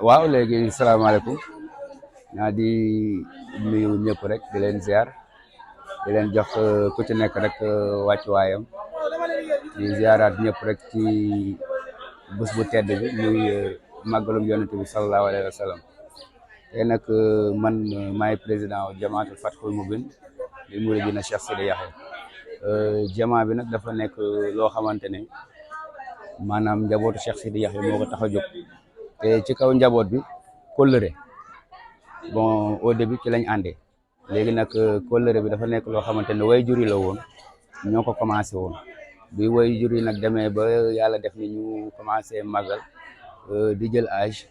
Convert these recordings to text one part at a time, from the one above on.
waaw léegi salaamaaleykum naa di nuyu ñëpp rek di leen ziar di leen jox ku ci nekk rek wàccuwaayam di ziaraat ñëpp rek ci bés bu tedd bi muy màggalum yonent bi sallallahu alayhi wa sallam te nag man maay président jamaatul Fathul Mubin di muridina Cheikh Sidi Yaxya jamaa bi nag dafa nekk loo xamante ne maanaam njabootu Cheikh Sidi Yaxya moo ko tax a jóg te ci kaw njaboot bi kóllëre bon au début ci lañ àndee léegi nag kóllëre bi dafa nekk loo xamante ne way jur yi la woon ñoo ko commencé woon bi way jur yi nag demee ba yàlla def ni ñu commencé màggal di jël âge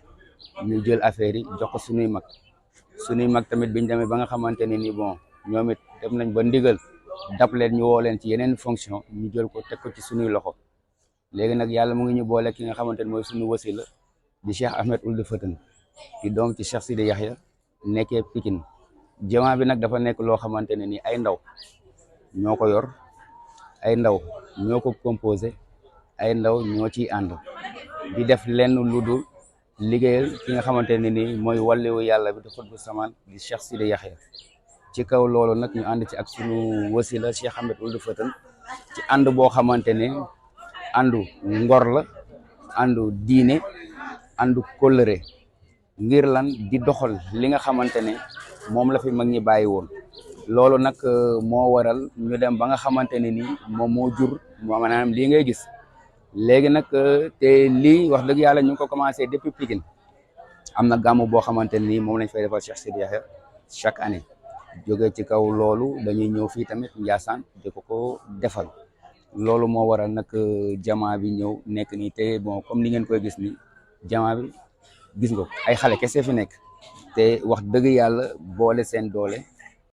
ñu jël affaire yi jox ko suñuy mag tamit biñ demee ba nga xamante ne ni bon ñoom it dem nañ ba ndigal dab leen ñu woo leen ci yeneen fonction ñu jël ko teg ko ci suñuy loxo léegi nag yàlla mu ngi ñu boole ki nga xamante ne mooy suñu wasila di Cheikh Ahmed Ould Fatan di doom ci Cheikh Sidi Yaxya nekkee Pikine jamaa bi nag dafa nekk loo xamante ne ni ay ndaw ñoo ko yor ay ndaw ñoo ko composé ay ndaw ñoo ciy ànd di def lenn lu dul liggéeyal ki nga xamante ne ni mooy wàlliwu yàlla bi di xutbu samaan di Cheikh Sidi Yaxya ci kaw loolu nag ñu ànd ci ak sunu wasila Cheikh Ahmed Ould Fatan ci ànd boo xamante ne àndu ngor la àndu diine àndu kóllëre ngir lan di doxal li nga xamante ne moom la fi mag ñi bàyyi woon loolu nag moo waral ñu dem ba nga xamante ne ni moom moo jur maanaam lii ngay gis léegi nag te lii wax dëgg yàlla ñu ngi ko commencé depuis Pikine am na gàmmu boo xamante ne ni moom lañ fay defal Cheikh Sidi Yaxya chaque année jóge ci kaw loolu dañuy ñëw fii tamit Ndiassane di ko defal loolu moo waral nag jamaa bi ñëw nekk nii te bon comme ni ngeen koy gis ni jamaa bi gis nga ko ay xale kese fi nekk te wax dëgg yàlla boole seen doole